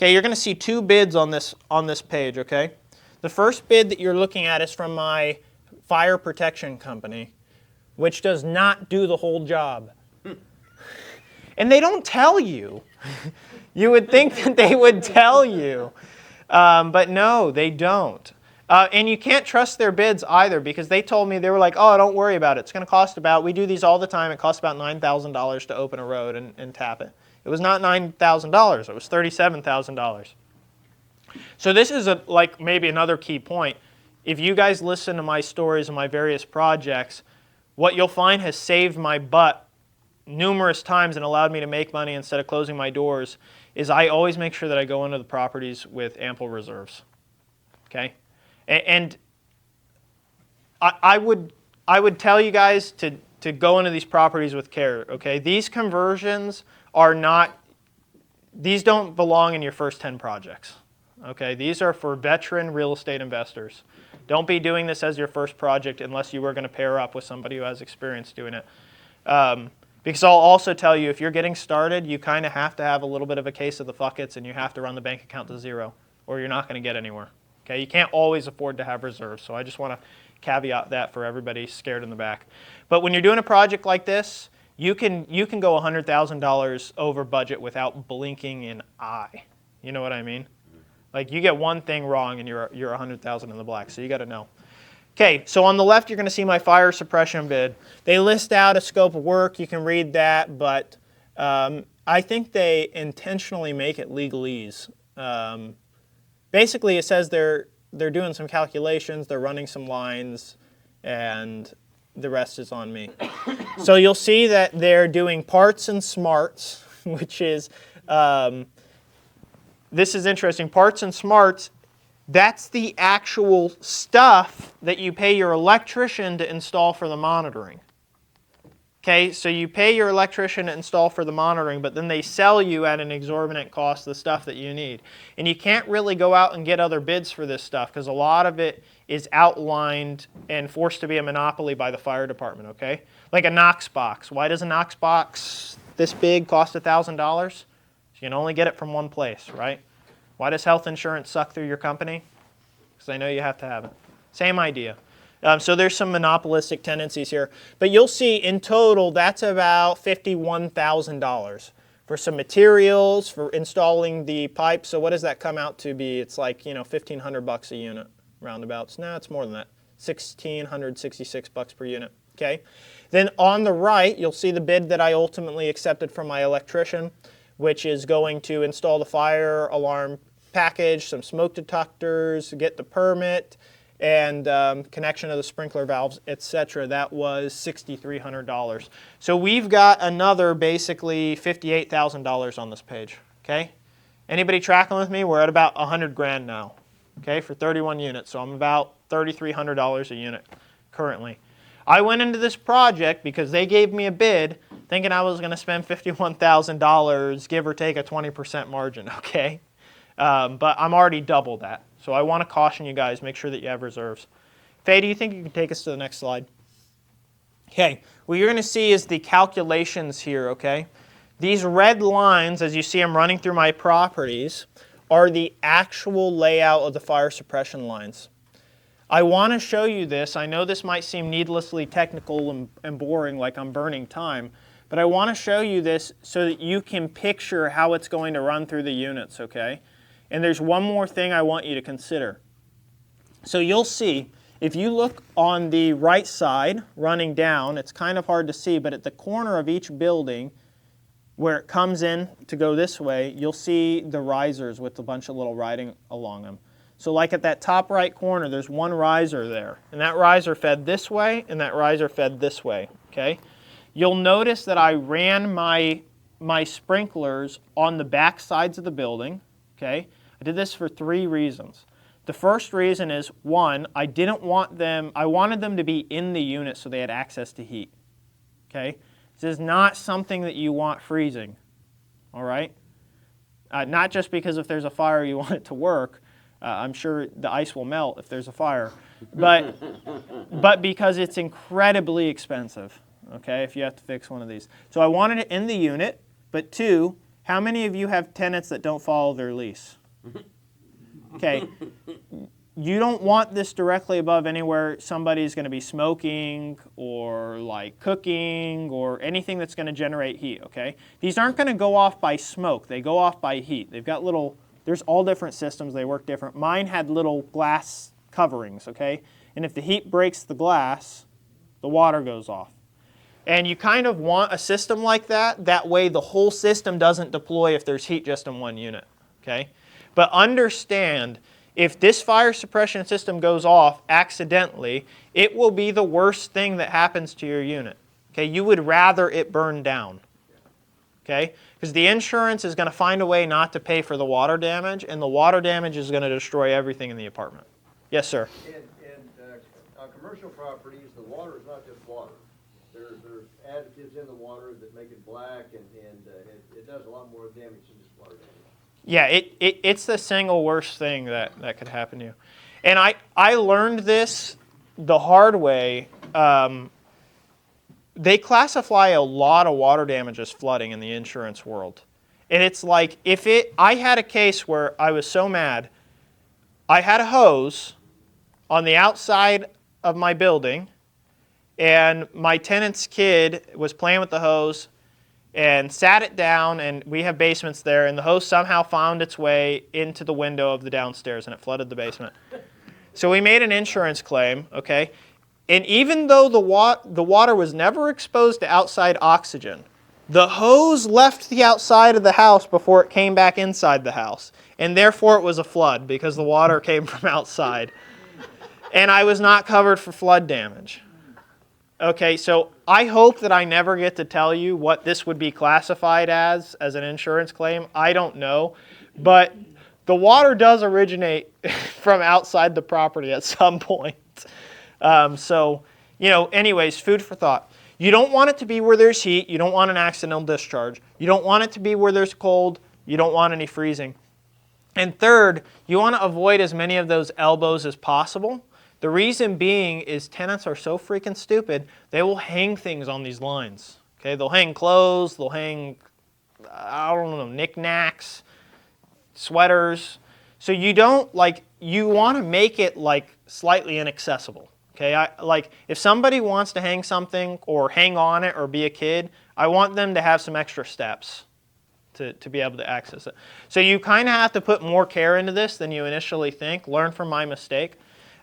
Okay, you're going to see two bids on this page, okay? The first bid that you're looking at is from my fire protection company, which does not do the whole job. And they don't tell you. You would think that they would tell you. But no, they don't. And you can't trust their bids either, because they told me, they were like, oh, don't worry about it. It's going to cost about, we do these all the time, it costs about $9,000 to open a road and tap it. It was not $9,000, it was $37,000. So this is like maybe another key point. If you guys listen to my stories and my various projects, what you'll find has saved my butt numerous times and allowed me to make money instead of closing my doors is I always make sure that I go into the properties with ample reserves. Okay? And I would tell you guys to go into these properties with care. Okay? These conversions are not, these don't belong in your first 10 projects. Okay? These are for veteran real estate investors. Don't be doing this as your first project unless you were going to pair up with somebody who has experience doing it. Because I'll also tell you, if you're getting started, you kind of have to have a little bit of a case of the fuckets, and you have to run the bank account to zero, or you're not going to get anywhere. Okay? You can't always afford to have reserves, so I just want to caveat that for everybody scared in the back. But when you're doing a project like this, you can go $100,000 over budget without blinking an eye. You know what I mean? Like, you get one thing wrong and you're $100,000 in the black, so you got to know. Okay, so on the left you're going to see my fire suppression bid. They list out a scope of work. You can read that, but I think they intentionally make it legalese. Basically, it says they're doing some calculations, they're running some lines, and the rest is on me. So you'll see that they're doing parts and smarts, which is, this is interesting. Parts and smarts, that's the actual stuff that you pay your electrician to install for the monitoring. Okay, so you pay your electrician to install for the monitoring, but then they sell you at an exorbitant cost the stuff that you need. And you can't really go out and get other bids for this stuff because a lot of it is outlined and forced to be a monopoly by the fire department, okay? Like a Knox box. Why does a Knox box this big cost $1,000? You can only get it from one place, right? Why does health insurance suck through your company? Because they know you have to have it. Same idea. So there's some monopolistic tendencies here. But you'll see in total that's about $51,000 for some materials, for installing the pipe. So what does that come out to be? It's like, $1,500 a unit, roundabouts. No, it's more than that. $1,666 per unit. Okay. Then on the right, you'll see the bid that I ultimately accepted from my electrician, which is going to install the fire alarm package, some smoke detectors, get the permit, and connection of the sprinkler valves, etc. That was $6,300. So we've got another basically $58,000 on this page. Okay, anybody tracking with me? We're at about $100,000 now. Okay, for 31 units. So I'm about $3,300 a unit currently. I went into this project because they gave me a bid thinking I was going to spend $51,000, give or take a 20% margin. Okay, but I'm already double that. So I want to caution you guys, make sure that you have reserves. Faye, do you think you can take us to the next slide? Okay, what you're going to see is the calculations here, okay? These red lines, as you see them running through my properties, are the actual layout of the fire suppression lines. I want to show you this. I know this might seem needlessly technical and boring, like I'm burning time, but I want to show you this so that you can picture how it's going to run through the units, okay? And there's one more thing I want you to consider. So you'll see, if you look on the right side, running down, it's kind of hard to see, but at the corner of each building, where it comes in to go this way, you'll see the risers with a bunch of little writing along them. So like at that top right corner, there's one riser there. And that riser fed this way, and that riser fed this way, okay? You'll notice that I ran my sprinklers on the back sides of the building, okay? I did this for 3 reasons. The first reason is, one, I wanted them to be in the unit so they had access to heat, okay? This is not something that you want freezing, all right? Not just because if there's a fire you want it to work. I'm sure the ice will melt if there's a fire, but because it's incredibly expensive, okay, if you have to fix one of these. So I wanted it in the unit, but 2, How many of you have tenants that don't follow their lease? Okay. You don't want this directly above anywhere somebody's going to be smoking or like cooking or anything that's going to generate heat, okay? These aren't going to go off by smoke. They go off by heat. They've got little, there's all different systems. They work different. Mine had little glass coverings, okay? And if the heat breaks the glass, the water goes off. And you kind of want a system like that. That way the whole system doesn't deploy if there's heat just in one unit, okay? But understand, if this fire suppression system goes off accidentally, it will be the worst thing that happens to your unit. Okay, you would rather it burn down. Okay, because the insurance is going to find a way not to pay for the water damage, and the water damage is going to destroy everything in the apartment. Yes, sir. And on commercial properties, the water is not just water. There's additives in the water that make it black, and it does a lot more damage than just water damage. Yeah, it's the single worst thing that could happen to you. And I learned this the hard way. They classify a lot of water damage as flooding in the insurance world. And it's like, I had a case where I was so mad, I had a hose on the outside of my building, and my tenant's kid was playing with the hose, and sat it down, and we have basements there, and the hose somehow found its way into the window of the downstairs, and it flooded the basement. So we made an insurance claim, okay? And even though the water was never exposed to outside oxygen, the hose left the outside of the house before it came back inside the house, and therefore it was a flood because the water came from outside. And I was not covered for flood damage. Okay, so I hope that I never get to tell you what this would be classified as an insurance claim. I don't know. But the water does originate from outside the property at some point. So, anyways, food for thought. You don't want it to be where there's heat. You don't want an accidental discharge. You don't want it to be where there's cold. You don't want any freezing. And third, you want to avoid as many of those elbows as possible. The reason being is tenants are so freaking stupid, they will hang things on these lines. Okay, they'll hang clothes, they'll hang, I don't know, knickknacks, sweaters. So you want to make it like slightly inaccessible. Okay, if somebody wants to hang something or hang on it or be a kid, I want them to have some extra steps to be able to access it. So you kind of have to put more care into this than you initially think. Learn from my mistake.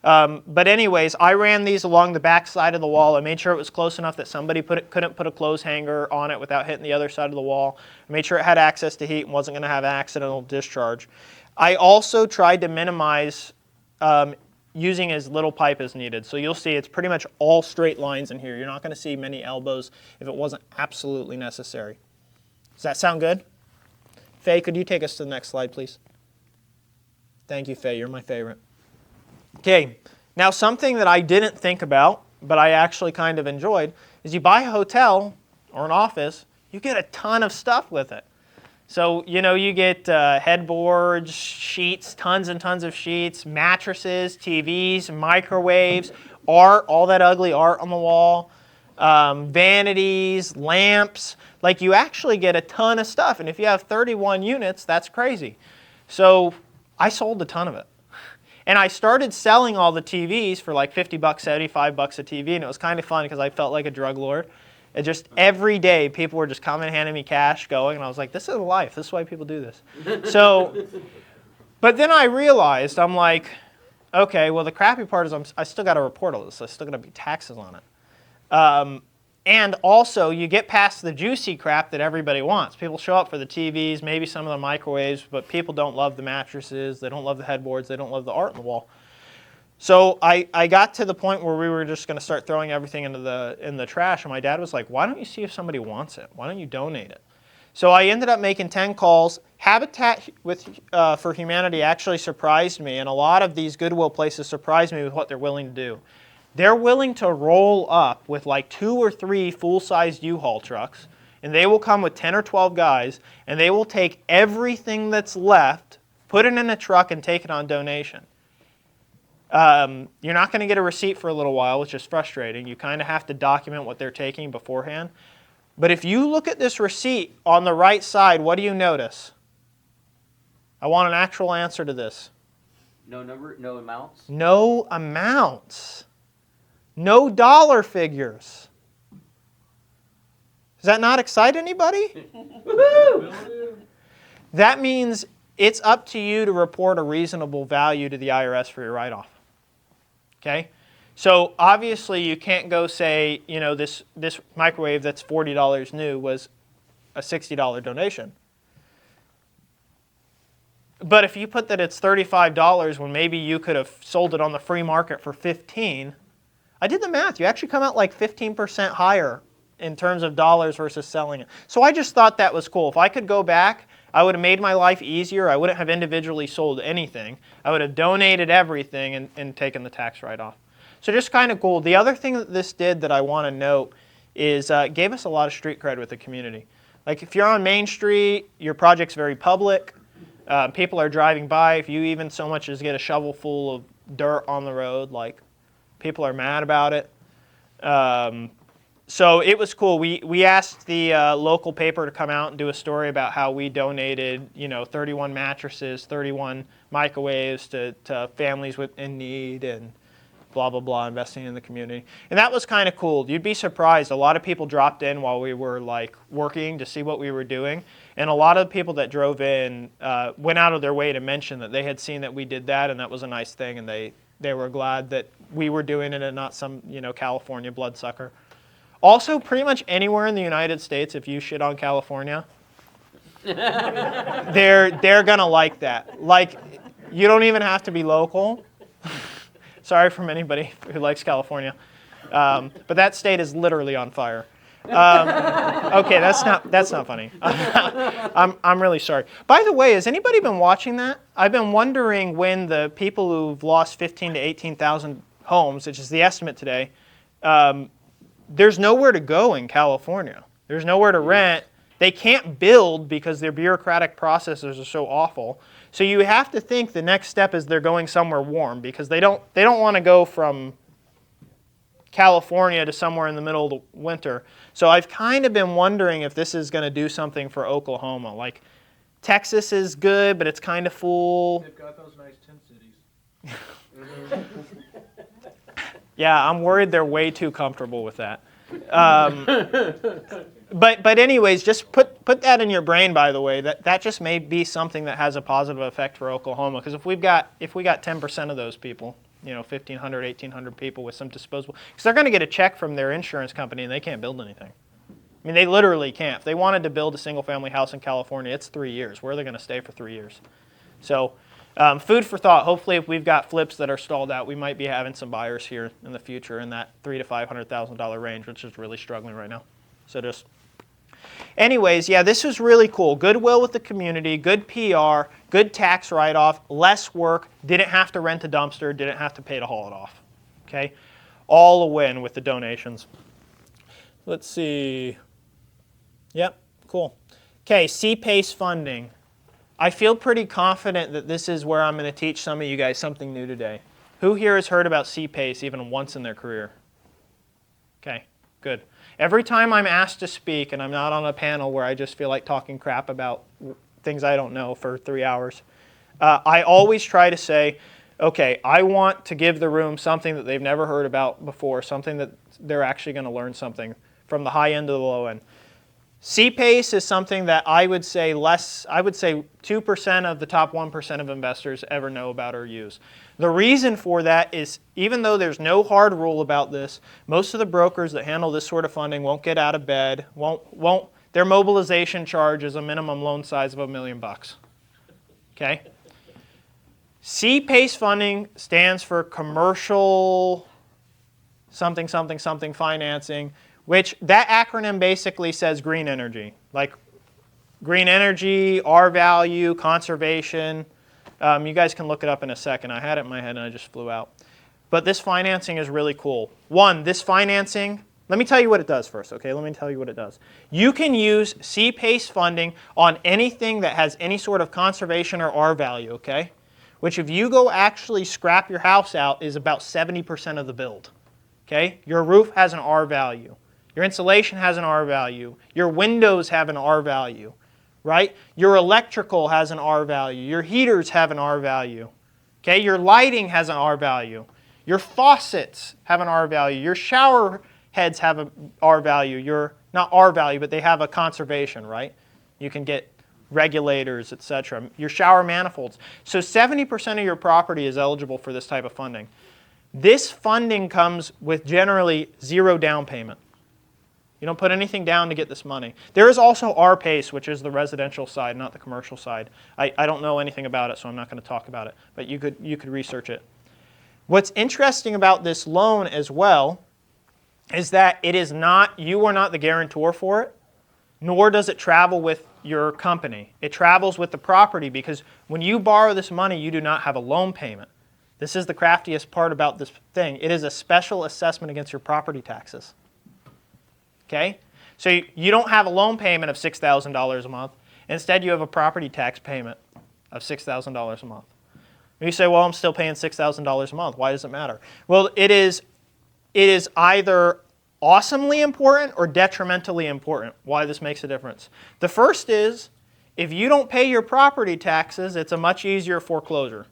But anyways, I ran these along the back side of the wall. I made sure it was close enough that somebody couldn't put a clothes hanger on it without hitting the other side of the wall. I made sure it had access to heat and wasn't going to have accidental discharge. I also tried to minimize using as little pipe as needed. So you'll see it's pretty much all straight lines in here. You're not going to see many elbows if it wasn't absolutely necessary. Does that sound good? Faye, could you take us to the next slide, please? Thank you, Faye. You're my favorite. Okay, now something that I didn't think about, but I actually kind of enjoyed, is you buy a hotel or an office, you get a ton of stuff with it. So, you get headboards, sheets, tons and tons of sheets, mattresses, TVs, microwaves, art, all that ugly art on the wall, vanities, lamps. Like, you actually get a ton of stuff, and if you have 31 units, that's crazy. So I sold a ton of it. And I started selling all the TVs for like $50, $75 a TV, and it was kind of fun because I felt like a drug lord. And just every day, people were just coming, handing me cash, going, and I was like, this is life. This is why people do this. But then I realized, I'm like, okay, well, the crappy part is I still got to report all this. There's still going to be taxes on it. And also, you get past the juicy crap that everybody wants. People show up for the TVs, maybe some of the microwaves, but people don't love the mattresses, they don't love the headboards, they don't love the art on the wall. So I got to the point where we were just going to start throwing everything in the trash, and my dad was like, why don't you see if somebody wants it? Why don't you donate it? So I ended up making 10 calls. Habitat for Humanity actually surprised me, and a lot of these Goodwill places surprised me with what they're willing to do. They're willing to roll up with like 2 or 3 full-sized U-Haul trucks, and they will come with 10 or 12 guys, and they will take everything that's left, put it in a truck, and take it on donation. You're not going to get a receipt for a little while, which is frustrating. You kind of have to document what they're taking beforehand. But if you look at this receipt on the right side, what do you notice? I want an actual answer to this. No number, no amounts? No amounts. No dollar figures. Does that not excite anybody? That means it's up to you to report a reasonable value to the IRS for your write-off. Okay? So obviously you can't go say, you know, this microwave that's $40 new was a $60 donation. But if you put that it's $35 when maybe you could have sold it on the free market for $15, I did the math. You actually come out like 15% higher in terms of dollars versus selling it. So I just thought that was cool. If I could go back, I would have made my life easier. I wouldn't have individually sold anything. I would have donated everything and taken the tax write-off. So just kind of cool. The other thing that this did that I want to note is it gave us a lot of street cred with the community. Like if you're on Main Street, your project's very public. People are driving by. If you even so much as get a shovel full of dirt on the road, like people are mad about it. So it was cool. We asked the local paper to come out and do a story about how we donated, you know, 31 mattresses, 31 microwaves to families in need and blah, blah, blah, investing in the community. And that was kind of cool. You'd be surprised. A lot of people dropped in while we were like working to see what we were doing. And a lot of people that drove in went out of their way to mention that they had seen that we did that and that was a nice thing. And they were glad that we were doing it and not some, you know, California bloodsucker. Also, pretty much anywhere in the United States, if you shit on California, they're going to like that. Like, you don't even have to be local. Sorry from anybody who likes California. But that state is literally on fire. Okay, that's not funny. I'm really sorry. By the way, has anybody been watching that? I've been wondering when the people who've lost 15 to 18,000 homes, which is the estimate today, there's nowhere to go in California. There's nowhere to rent. They can't build because their bureaucratic processes are so awful. So you have to think the next step is they're going somewhere warm because they don't want to go from California to somewhere in the middle of the winter. So I've kind of been wondering if this is going to do something for Oklahoma. Like Texas is good, but it's kind of full. They've got those nice tent cities. Yeah, I'm worried they're way too comfortable with that. But anyways, just put that in your brain, by the way, that just may be something that has a positive effect for Oklahoma. Because if we got 10% of those people, you know, 1,500, 1,800 people with some disposable, because they're going to get a check from their insurance company and they can't build anything. I mean, they literally can't. If they wanted to build a single-family house in California, it's 3 years. Where are they going to stay for 3 years? So food for thought. Hopefully, if we've got flips that are stalled out, we might be having some buyers here in the future in that $300,000 to $500,000 range, which is really struggling right now. So just, anyways, yeah, this was really cool. Goodwill with the community, good PR, good tax write-off, less work, didn't have to rent a dumpster, didn't have to pay to haul it off. Okay, all a win with the donations. Let's see. Yep, cool. Okay, C-PACE funding. I feel pretty confident that this is where I'm going to teach some of you guys something new today. Who here has heard about C-PACE even once in their career? Okay, good. Every time I'm asked to speak and I'm not on a panel where I just feel like talking crap about things I don't know for 3 hours, I always try to say, okay, I want to give the room something that they've never heard about before, something that they're actually going to learn something from the high end to the low end. C-PACE is something that I would say 2% of the top 1% of investors ever know about or use. The reason for that is even though there's no hard rule about this, most of the brokers that handle this sort of funding won't get out of bed, their mobilization charge is a minimum loan size of $1 million. Okay? C-PACE funding stands for commercial something financing, which that acronym basically says green energy, like green energy, R value, conservation. You guys can look it up in a second. I had it in my head and I just flew out. But this financing is really cool. One, this financing, let me tell you what it does first, okay? Let me tell you what it does. You can use C-PACE funding on anything that has any sort of conservation or R value, okay? Which if you go actually scrap your house out is about 70% of the build, okay? Your roof has an R value. Your insulation has an R value. Your windows have an R value, right? Your electrical has an R value. Your heaters have an R value. Okay? Your lighting has an R value. Your faucets have an R value. Your shower heads have an R value. Not R value, but they have a conservation, right? You can get regulators, etc. Your shower manifolds. So 70% of your property is eligible for this type of funding. This funding comes with generally zero down payment. You don't put anything down to get this money. There is also R-PACE, which is the residential side, not the commercial side. I don't know anything about it, so I'm not going to talk about it, but you could research it. What's interesting about this loan as well is that you are not the guarantor for it, nor does it travel with your company. It travels with the property because when you borrow this money, you do not have a loan payment. This is the craftiest part about this thing. It is a special assessment against your property taxes. Okay? So you don't have a loan payment of $6,000 a month. Instead, you have a property tax payment of $6,000 a month. You say, well, I'm still paying $6,000 a month. Why does it matter? Well, it is either awesomely important or detrimentally important. Why this makes a difference. The first is, if you don't pay your property taxes, it's a much easier foreclosure.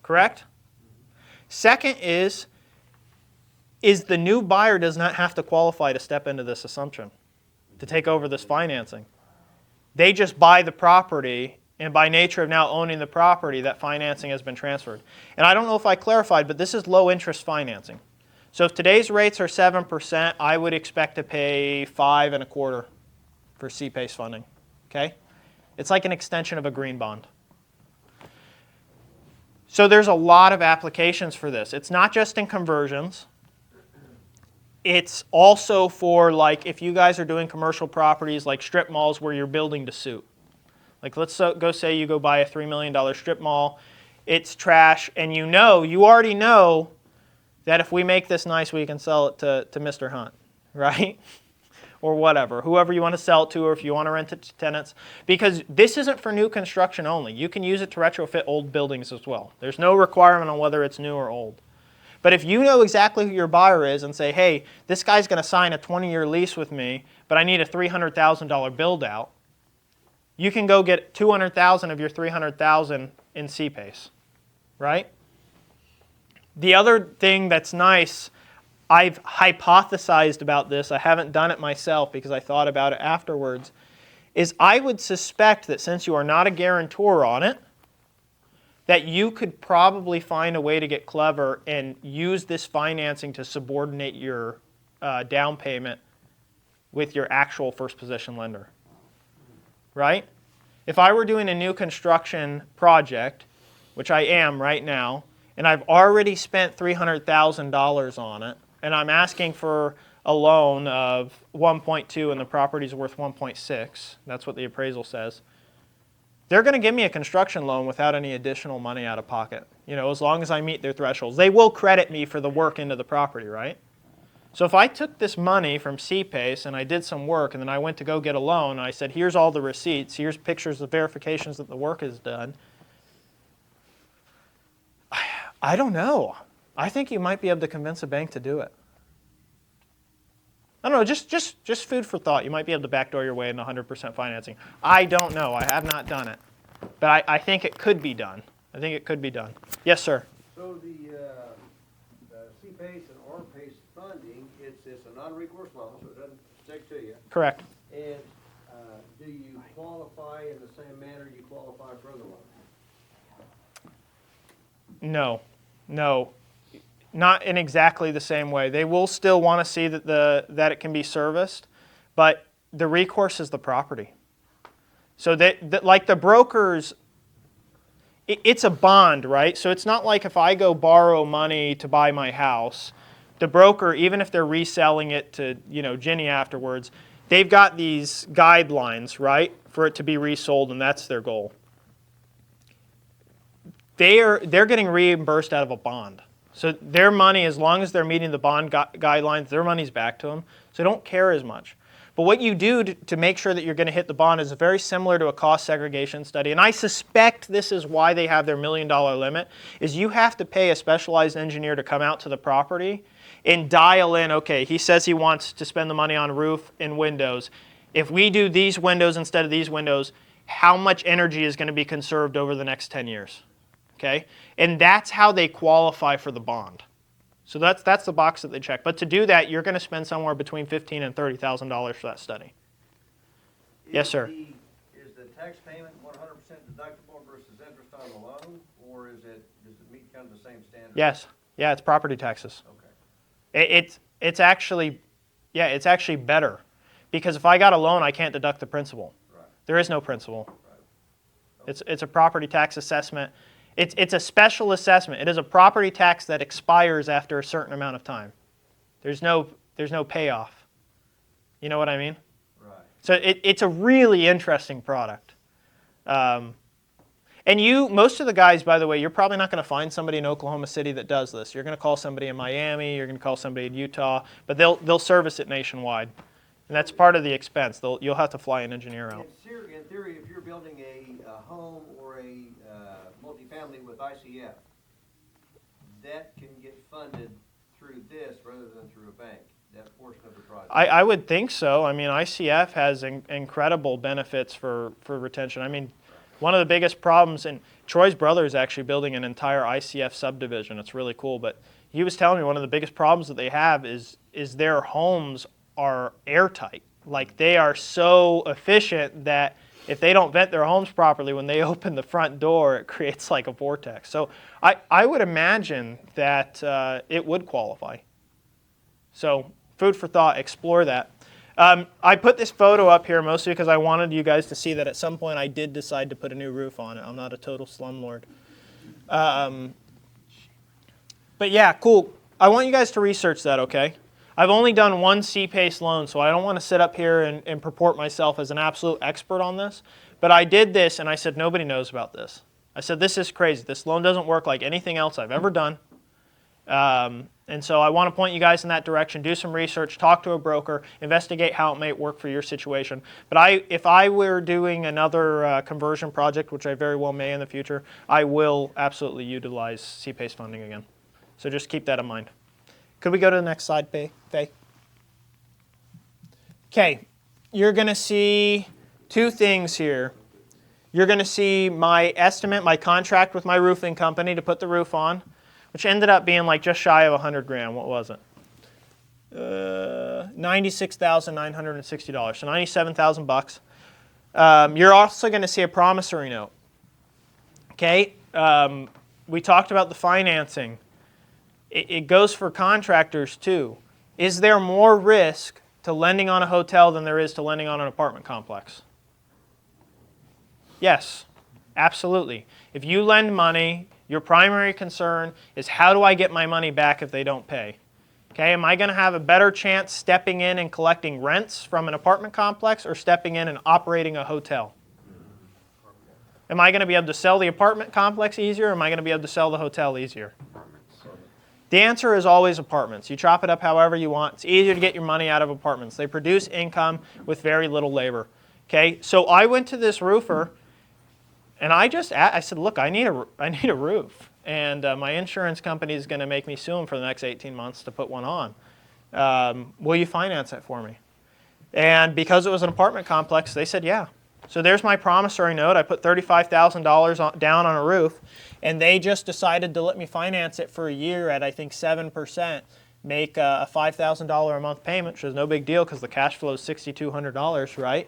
Correct? Second is the new buyer does not have to qualify to step into this assumption, to take over this financing. They just buy the property, and by nature of now owning the property, that financing has been transferred. And I don't know if I clarified, but this is low interest financing. So if today's rates are 7%, I would expect to pay 5.25% for C-PACE funding. Okay? It's like an extension of a green bond. So there's a lot of applications for this. It's not just in conversions. It's also for, like, if you guys are doing commercial properties like strip malls where you're building to suit. Like, let's go say you go buy a $3 million strip mall. It's trash, and you already know that if we make this nice, we can sell it to Mr. Hunt, right? Or whatever, whoever you want to sell it to, or if you want to rent it to tenants. Because this isn't for new construction only. You can use it to retrofit old buildings as well. There's no requirement on whether it's new or old. But if you know exactly who your buyer is and say, hey, this guy's going to sign a 20-year lease with me, but I need a $300,000 build out, you can go get $200,000 of your $300,000 in C-PACE, right? The other thing that's nice, I've hypothesized about this, I haven't done it myself because I thought about it afterwards, is I would suspect that since you are not a guarantor on it, that you could probably find a way to get clever and use this financing to subordinate your down payment with your actual first position lender, right? If I were doing a new construction project, which I am right now, and I've already spent $300,000 on it, and I'm asking for a loan of 1.2 and the property's worth 1.6, that's what the appraisal says, they're going to give me a construction loan without any additional money out of pocket, as long as I meet their thresholds. They will credit me for the work into the property, right? So if I took this money from C-PACE and I did some work and then I went to go get a loan and I said, here's all the receipts, here's pictures of verifications that the work is done, I don't know. I think you might be able to convince a bank to do it. I don't know, just food for thought. You might be able to backdoor your way into 100% financing. I don't know. I have not done it. But I think it could be done. I think it could be done. Yes, sir. So the C-PACE and R-PACE funding, it's a non-recourse loan, so it doesn't stick to you. Correct. And do you qualify in the same manner you qualify for other loans? No. Not in exactly the same way. They will still want to see that it can be serviced, but the recourse is the property. So that like the brokers, it's a bond, right? So it's not like if I go borrow money to buy my house, the broker, even if they're reselling it to Ginny afterwards, they've got these guidelines, right, for it to be resold, and that's their goal. They're getting reimbursed out of a bond. So their money, as long as they're meeting the bond guidelines, their money's back to them. So they don't care as much. But what you do to make sure that you're going to hit the bond is very similar to a cost segregation study. And I suspect this is why they have their $1 million limit, is you have to pay a specialized engineer to come out to the property and dial in, okay, he says he wants to spend the money on roof and windows. If we do these windows instead of these windows, how much energy is going to be conserved over the next 10 years? Okay? And that's how they qualify for the bond. So that's the box that they check. But to do that, you're going to spend somewhere between $15,000 and $30,000 for that study. Yes, sir. Is the tax payment 100% deductible versus interest on the loan, or does it meet kind of the same standard? Yes. Yeah, it's property taxes. Okay. It's actually better, because if I got a loan, I can't deduct the principal. Right. There is no principal. Right. It's a property tax assessment. It's a special assessment. It is a property tax that expires after a certain amount of time. There's no payoff. You know what I mean? Right. So it's a really interesting product. And most of the guys, by the way, you're probably not going to find somebody in Oklahoma City that does this. You're going to call somebody in Miami. You're going to call somebody in Utah. But they'll service it nationwide. And that's part of the expense. You'll have to fly an engineer out. In theory, if you're building a home or a multifamily with ICF, that can get funded through this rather than through a bank, that portion of the project. I would think so. I mean, ICF has incredible benefits for retention. I mean, one of the biggest problems, and Troy's brother is actually building an entire ICF subdivision. It's really cool. But he was telling me one of the biggest problems that they have is their homes are airtight. Like, they are so efficient that if they don't vent their homes properly, when they open the front door, it creates like a vortex. So I would imagine that it would qualify. So food for thought, explore that. I put this photo up here mostly because I wanted you guys to see that at some point I did decide to put a new roof on it. I'm not a total slumlord. But yeah, cool. I want you guys to research that, okay? I've only done one C-PACE loan, so I don't want to sit up here and purport myself as an absolute expert on this. But I did this, and I said, nobody knows about this. I said, this is crazy. This loan doesn't work like anything else I've ever done. And so I want to point you guys in that direction. Do some research, talk to a broker, investigate how it might work for your situation. But if I were doing another conversion project, which I very well may in the future, I will absolutely utilize C-PACE funding again. So just keep that in mind. Could we go to the next slide, Faye? Okay, you're going to see two things here. You're going to see my estimate, my contract with my roofing company to put the roof on, which ended up being like just shy of $100,000. What was it? $96,960. So $97,000. You're also going to see a promissory note. Okay, we talked about the financing. It goes for contractors too. Is there more risk to lending on a hotel than there is to lending on an apartment complex? Yes, absolutely. If you lend money, your primary concern is how do I get my money back if they don't pay? Okay, am I going to have a better chance stepping in and collecting rents from an apartment complex or stepping in and operating a hotel? Am I going to be able to sell the apartment complex easier or am I going to be able to sell the hotel easier? The answer is always apartments. You chop it up however you want. It's easier to get your money out of apartments. They produce income with very little labor. Okay, so I went to this roofer, and I said, look, I need a roof, and my insurance company is going to make me sue them for the next 18 months to put one on. Will you finance it for me? And because it was an apartment complex, they said, yeah. So there's my promissory note. I put $35,000 down on a roof, and they just decided to let me finance it for a year at, I think, 7%, make a $5,000 a month payment, which is no big deal because the cash flow is $6,200, right?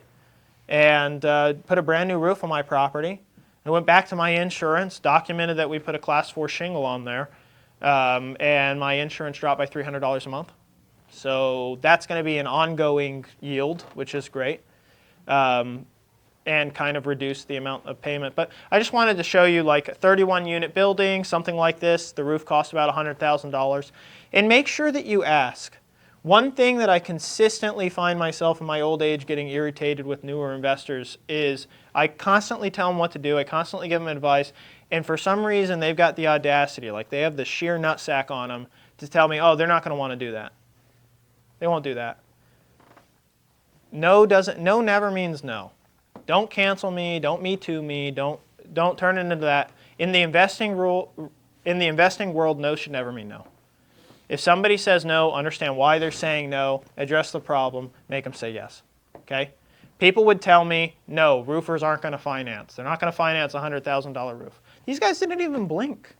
And put a brand new roof on my property. I went back to my insurance, documented that we put a Class 4 shingle on there, and my insurance dropped by $300 a month. So that's going to be an ongoing yield, which is great. And kind of reduce the amount of payment. But I just wanted to show you like a 31-unit building, something like this. The roof costs about $100,000. And make sure that you ask. One thing that I consistently find myself in my old age getting irritated with newer investors is I constantly tell them what to do. I constantly give them advice. And for some reason, they've got the audacity, like they have the sheer nutsack on them to tell me, oh, they're not going to want to do that. They won't do that. No never means no. Don't cancel me. Don't Me Too me. Don't turn into that. In the investing world, no should never mean no. If somebody says no, understand why they're saying no, address the problem, make them say yes. Okay? People would tell me, no, roofers aren't going to finance. They're not going to finance a $100,000 roof. These guys didn't even blink.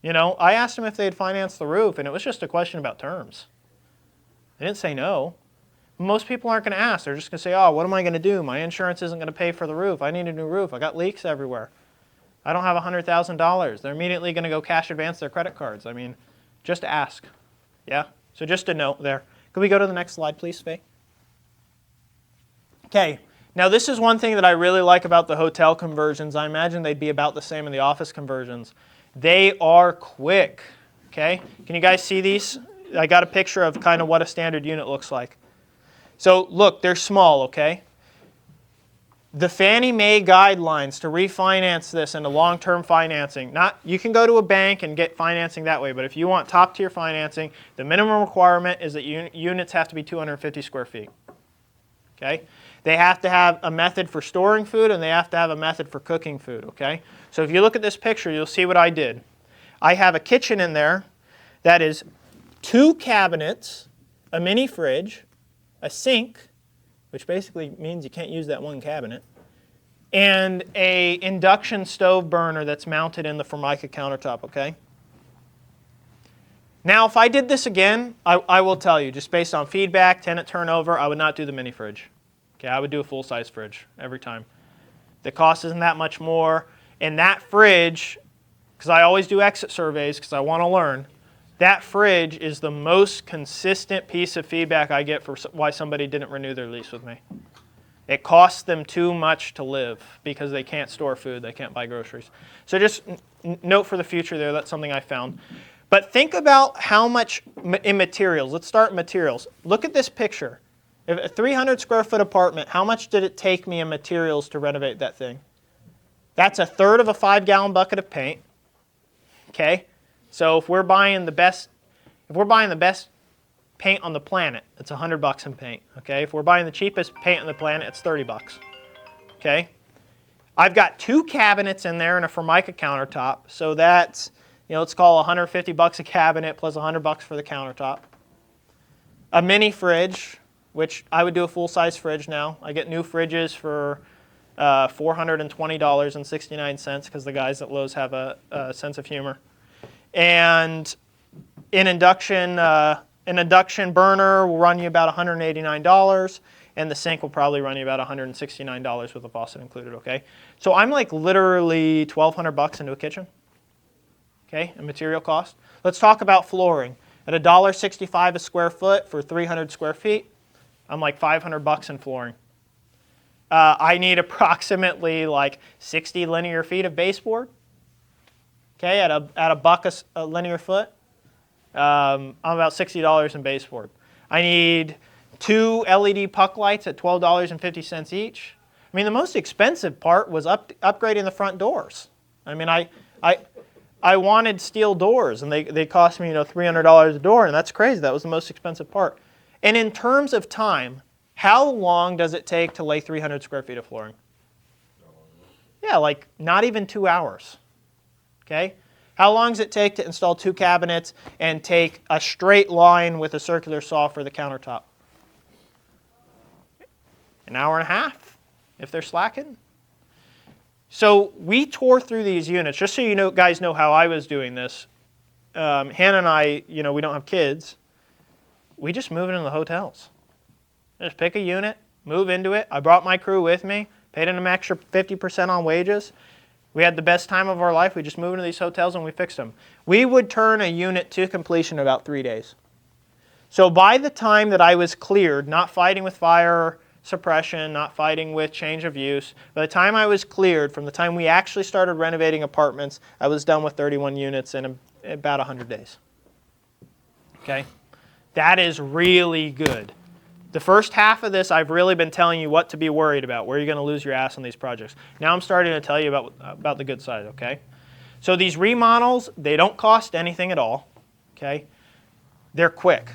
You know, I asked them if they'd finance the roof, and it was just a question about terms. They didn't say no. Most people aren't going to ask. They're just going to say, oh, what am I going to do? My insurance isn't going to pay for the roof. I need a new roof. I got leaks everywhere. I don't have $100,000. They're immediately going to go cash advance their credit cards. I mean, just ask. Yeah? So just a note there. Could we go to the next slide, please, Faye? Okay. Now, this is one thing that I really like about the hotel conversions. I imagine they'd be about the same in the office conversions. They are quick. Okay? Can you guys see these? I got a picture of kind of what a standard unit looks like. So look, they're small, okay? The Fannie Mae guidelines to refinance this into long-term financing, you can go to a bank and get financing that way, but if you want top-tier financing, the minimum requirement is that units have to be 250 square feet. Okay? They have to have a method for storing food, and they have to have a method for cooking food, okay? So if you look at this picture, you'll see what I did. I have a kitchen in there that is 2 cabinets, a mini fridge, a sink, which basically means you can't use that one cabinet, and a induction stove burner that's mounted in the Formica countertop, okay? Now, if I did this again, I will tell you, just based on feedback, tenant turnover, I would not do the mini fridge. Okay, I would do a full-size fridge every time. The cost isn't that much more, and that fridge, because I always do exit surveys because I want to learn, that fridge is the most consistent piece of feedback I get for why somebody didn't renew their lease with me. It costs them too much to live because they can't store food, they can't buy groceries. So just note for the future there, that's something I found. But think about how much in materials. Let's start materials. Look at this picture. If a 300 square foot apartment, how much did it take me in materials to renovate that thing? That's 1/3 of a 5-gallon bucket of paint. Okay? So if we're buying the best paint on the planet, it's $100 in paint. Okay? If we're buying the cheapest paint on the planet, it's $30. Okay? I've got 2 cabinets in there and a Formica countertop, so that's, let's call $150 a cabinet plus $100 for the countertop. A mini fridge, which I would do a full-size fridge now. I get new fridges for $420.69 because the guys at Lowe's have a sense of humor. And an induction burner will run you about $189, and the sink will probably run you about $169 with the faucet included, okay? So I'm like literally $1,200 into a kitchen, okay, in material cost. Let's talk about flooring. At $1.65 a square foot for 300 square feet, I'm like $500 in flooring. I need approximately like 60 linear feet of baseboard. Okay, at a buck a linear foot, I'm about $60 in baseboard. I need 2 LED puck lights at $12.50 each. I mean, the most expensive part was upgrading the front doors. I mean, I wanted steel doors, and they cost me $300 a door, and that's crazy. That was the most expensive part. And in terms of time, how long does it take to lay 300 square feet of flooring? Yeah, like not even 2 hours. Okay? How long does it take to install 2 cabinets and take a straight line with a circular saw for the countertop? An hour and a half, if they're slacking. So we tore through these units, just so you guys know how I was doing this. Hannah and I, we don't have kids. We just move it in the hotels. Just pick a unit, move into it. I brought my crew with me, paid them an extra 50% on wages. We had the best time of our life. We just moved into these hotels and we fixed them. We would turn a unit to completion in about 3 days. So by the time that I was cleared, not fighting with fire suppression, not fighting with change of use, by the time I was cleared, from the time we actually started renovating apartments, I was done with 31 units in about 100 days. Okay? That is really good. The first half of this, I've really been telling you what to be worried about, where you're going to lose your ass on these projects. Now I'm starting to tell you about the good side, okay? So these remodels, they don't cost anything at all, okay? They're quick.